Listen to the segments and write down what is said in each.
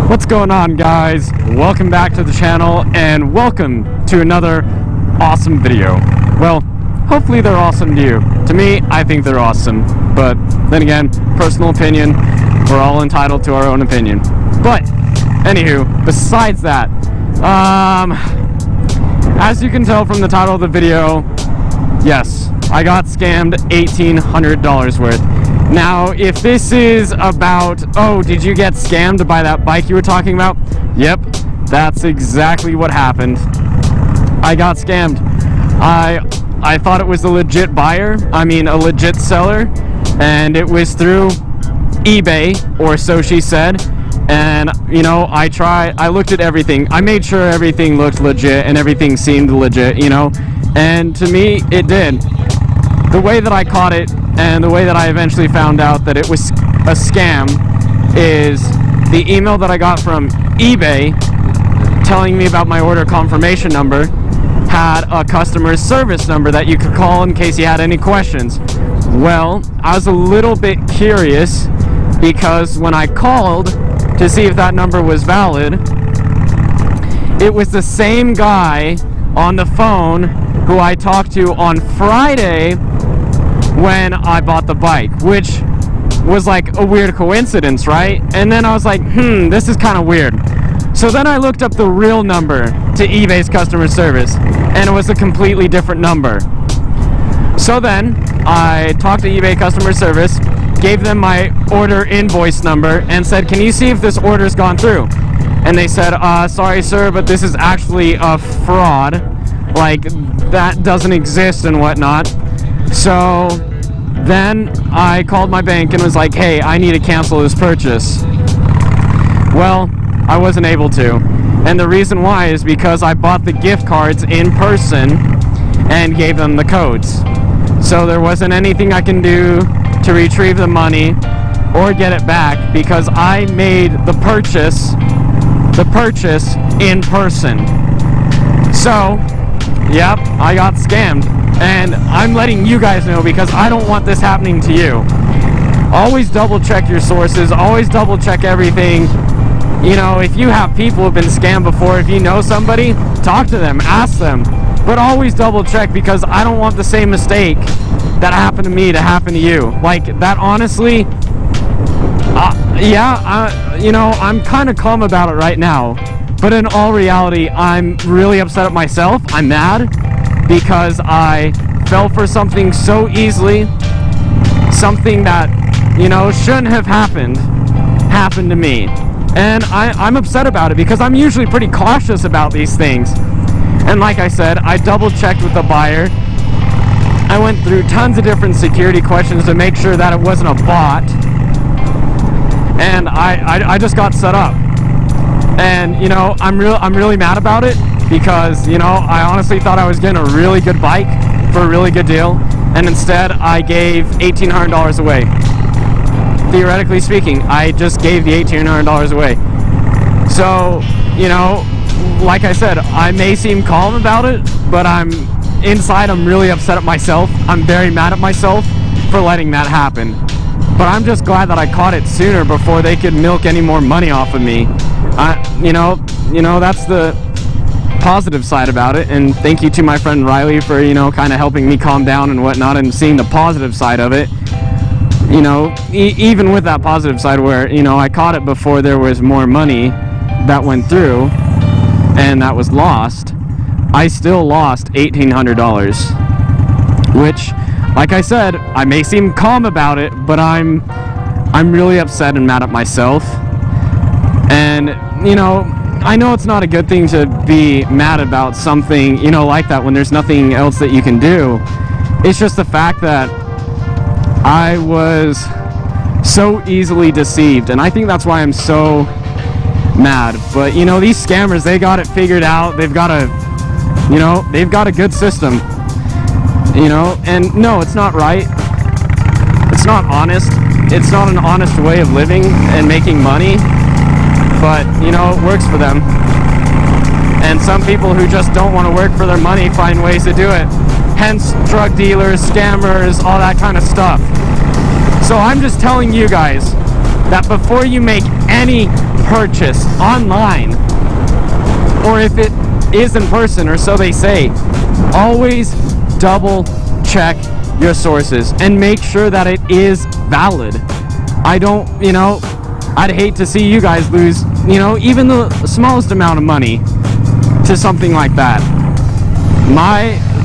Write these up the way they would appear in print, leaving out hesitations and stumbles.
What's going on, guys? Welcome back to the channel and welcome to another awesome video. Well, hopefully they're awesome to you. To me, I think they're awesome, but then again, personal opinion, we're all entitled to our own opinion. But anywho, besides that, as you can tell from the title of the video, yes, I got scammed $1,800 worth. Now, if this is about, oh, did you get scammed by that bike you were talking about? Yep, that's exactly what happened. I got scammed. I thought it was a legit buyer, a legit seller, and it was through eBay, or so she said. And, you know, I looked at everything. I made sure everything looked legit and everything seemed legit, you know, and to me, it did. The way that I caught it and the way that I eventually found out that it was a scam is the email that I got from eBay telling me about my order confirmation number had a customer service number that you could call in case you had any questions. Well, I was a little bit curious because when I called to see if that number was valid, it was the same guy on the phone who I talked to on Friday when I bought the bike, which was like a weird coincidence, right? And then I was like, this is kind of weird. So then I looked up the real number to eBay's customer service, and it was a completely different number. So then I talked to eBay customer service, gave them my order invoice number, and said, can you see if this order's gone through? And they said, sorry sir, but this is actually a fraud. Like, that doesn't exist and whatnot. So then I called my bank and was like, hey, I need to cancel this purchase. Well, I wasn't able to. And the reason why is because I bought the gift cards in person and gave them the codes. So there wasn't anything I can do to retrieve the money or get it back because I made the purchase in person. So, yep, I got scammed. And I'm letting you guys know because I don't want this happening to you. Always double check your sources, always double check everything. You know, if you have people who've been scammed before, if you know somebody, talk to them, ask them. But always double check because I don't want the same mistake that happened to me to happen to you. Like, that honestly, you know, I'm kind of calm about it right now. But in all reality, I'm really upset at myself. I'm mad because I fell for something so easily, something that, you know, shouldn't have happened to me. And I'm upset about it because I'm usually pretty cautious about these things. And like I said, I double checked with the buyer. I went through tons of different security questions to make sure that it wasn't a bot. And I just got set up. And, you know, I'm really mad about it because, you know, I honestly thought I was getting a really good bike for a really good deal, and instead I gave $1,800 away. Theoretically speaking, I just gave the $1,800 away. So, you know, like I said, I may seem calm about it, but inside I'm really upset at myself. I'm very mad at myself for letting that happen. But I'm just glad that I caught it sooner before they could milk any more money off of me. You know, that's the positive side about it, and thank you to my friend Riley for, you know, kind of helping me calm down and whatnot and seeing the positive side of it. You know, even with that positive side where, you know, I caught it before there was more money that went through and that was lost, I still lost $1,800, which, like I said, I may seem calm about it, but I'm really upset and mad at myself. And, you know, I know it's not a good thing to be mad about something, you know, like that when there's nothing else that you can do. It's just the fact that I was so easily deceived, and I think that's why I'm so mad. But, you know, these scammers, they got it figured out. They've got a good system, you know, and no, it's not right. It's not honest. It's not an honest way of living and making money. But, you know, it works for them. And some people who just don't want to work for their money find ways to do it. Hence, drug dealers, scammers, all that kind of stuff. So I'm just telling you guys that before you make any purchase online, or if it is in person, or so they say, always double check your sources and make sure that it is valid. I don't, I'd hate to see you guys lose, even the smallest amount of money to something like that.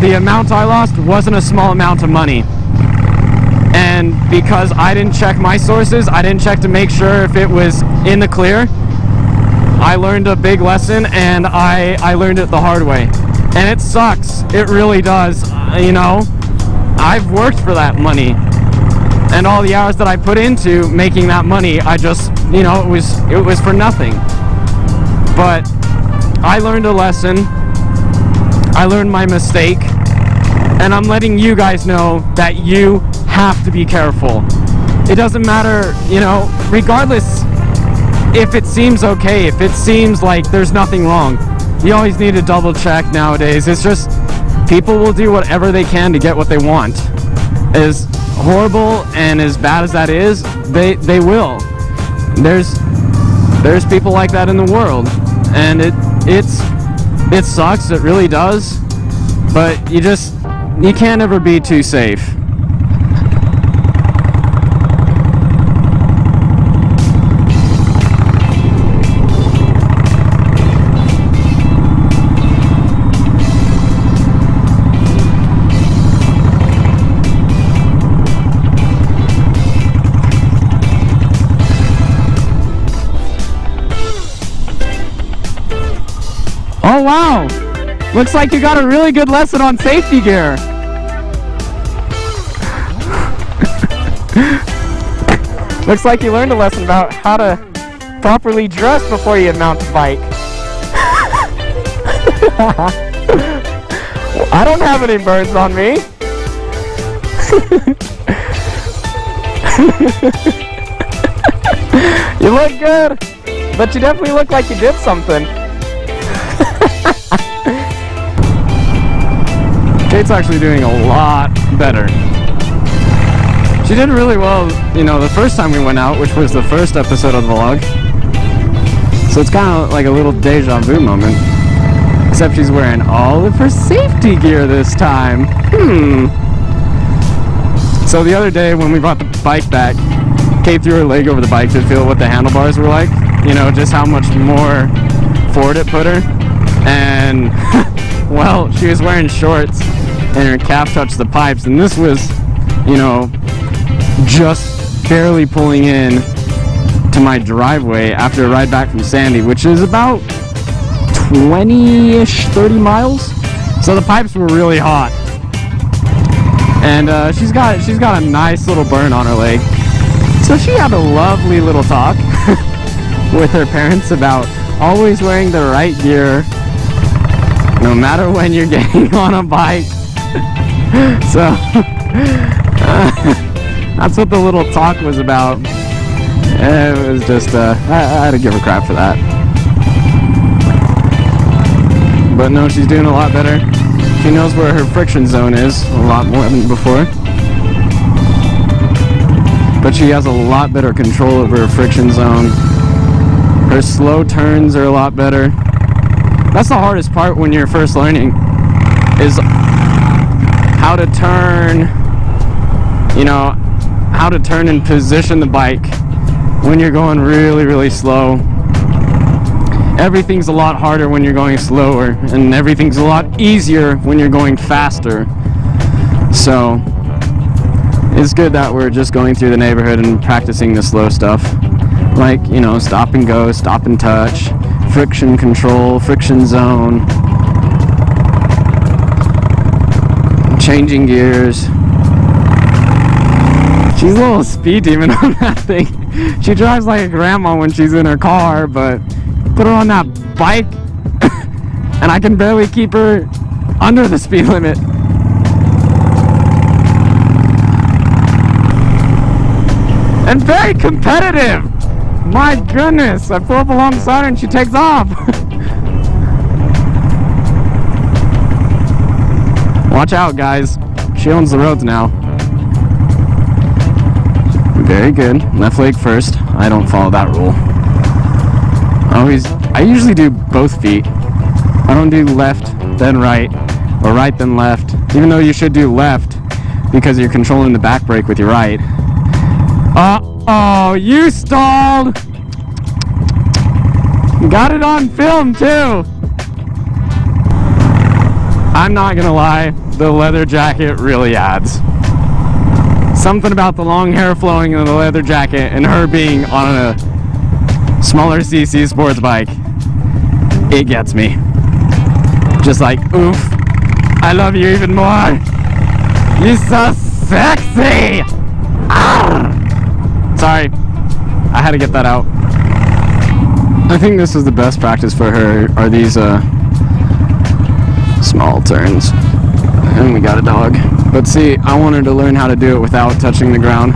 The amount I lost wasn't a small amount of money. And because I didn't check my sources, I didn't check to make sure if it was in the clear, I learned a big lesson, and I learned it the hard way. And it sucks. It really does. I've worked for that money. And all the hours that I put into making that money, I just, it was for nothing. But I learned a lesson. I learned my mistake. And I'm letting you guys know that you have to be careful. It doesn't matter, regardless if it seems okay, if it seems like there's nothing wrong. You always need to double check nowadays. It's just, people will do whatever they can to get what they want. As horrible and as bad as that is, they will. There's people like that in the world, and it sucks, it really does, but you can't ever be too safe. Oh wow! Looks like you got a really good lesson on safety gear. Looks like you learned a lesson about how to properly dress before you mount the bike. I don't have any burns on me. You look good, but you definitely look like you did something. Kate's actually doing a lot better. She did really well, the first time we went out, which was the first episode of the vlog. So it's kind of like a little deja vu moment. Except she's wearing all of her safety gear this time. So the other day when we brought the bike back, Kate threw her leg over the bike to feel what the handlebars were like. Just how much more forward it put her. And, well, she was wearing shorts and her calf touched the pipes, and this was, just barely pulling in to my driveway after a ride back from Sandy, which is about 20-ish, 30 miles. So the pipes were really hot. And she's got a nice little burn on her leg. So she had a lovely little talk with her parents about always wearing the right gear no matter when you're getting on a bike. So that's what the little talk was about. It was just I had to give her crap for that. But no, she's doing a lot better. She knows where her friction zone is a lot more than before. But she has a lot better control over her friction zone. Her slow turns are a lot better. That's the hardest part when you're first learning, is how to turn, how to turn and position the bike when you're going really, really slow. Everything's a lot harder when you're going slower, and everything's a lot easier when you're going faster. So it's good that we're just going through the neighborhood and practicing the slow stuff, like, stop and go, stop and touch, friction control, friction zone, changing gears. She's a little speed demon on that thing. She drives like a grandma when she's in her car, but put her on that bike and I can barely keep her under the speed limit. And very competitive. My goodness, I pull up alongside her and she takes off. Watch out, guys. She owns the roads now. Very good. Left leg first. I don't follow that rule. I usually do both feet. I don't do left, then right, or right, then left. Even though you should do left, because you're controlling the back brake with your right. Uh-oh, you stalled! Got it on film, too! I'm not gonna lie, the leather jacket really adds. Something about the long hair flowing in the leather jacket and her being on a smaller CC sports bike, it gets me. Just like, oof, I love you even more. You're so sexy! Ah! Sorry, I had to get that out. I think this is the best practice for her, are these small turns. And we got a dog. But see, I want her to learn how to do it without touching the ground.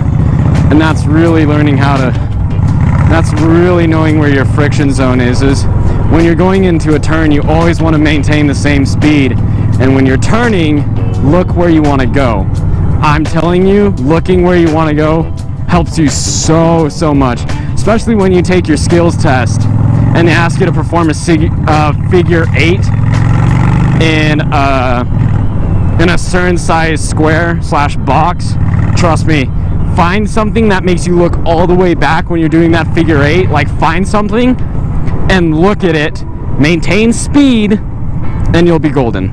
And that's really learning how to, that's really knowing where your friction zone is when you're going into a turn, you always want to maintain the same speed. And when you're turning, look where you want to go. I'm telling you, looking where you want to go helps you so much. Especially when you take your skills test and they ask you to perform a figure 8 in a certain size square / box. Trust me, find something that makes you look all the way back when you're doing that figure 8. Like, find something and look at it, maintain speed, and you'll be golden.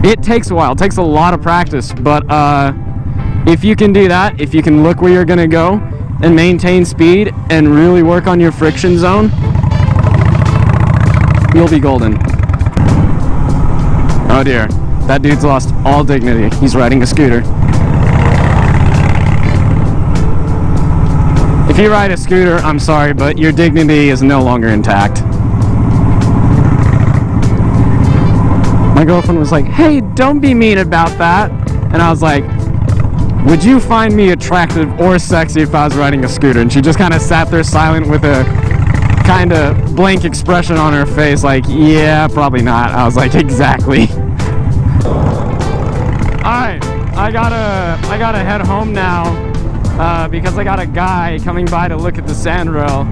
It takes a while, it takes a lot of practice, but if you can do that, if you can look where you're gonna go and maintain speed and really work on your friction zone, you'll be golden. Oh dear, that dude's lost all dignity. He's riding a scooter. If you ride a scooter, I'm sorry, but your dignity is no longer intact. My girlfriend was like, hey, don't be mean about that. And I was like, would you find me attractive or sexy if I was riding a scooter? And she just kind of sat there silent with a kind of blank expression on her face, like, yeah, probably not. I was like, exactly. Alright, I gotta head home now because I got a guy coming by to look at the sandrail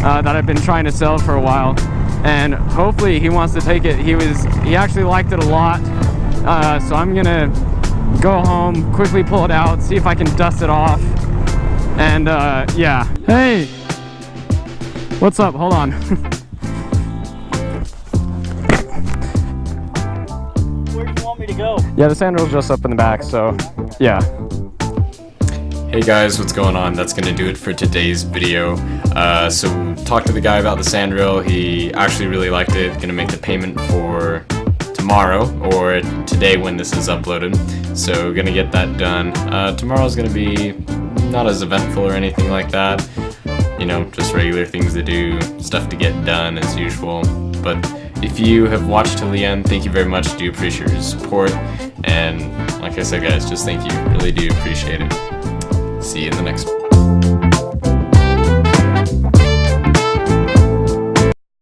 that I've been trying to sell for a while, and hopefully he wants to take it. He actually liked it a lot, so I'm gonna go home, quickly pull it out, see if I can dust it off, and yeah. Hey, what's up? Hold on. Where do you want me to go? Yeah, the sandrail's just up in the back, so yeah. Hey guys, what's going on? That's gonna do it for today's video. So talked to the guy about the sandrail. He actually really liked it. Gonna make the payment for tomorrow or today when this is uploaded. So gonna get that done. Tomorrow's gonna be not as eventful or anything like that. You know, just regular things to do, stuff to get done as usual. But if you have watched till the end, thank you very much. Do appreciate your support. And like I said, guys, just thank you. Really do appreciate it. See you in the next one.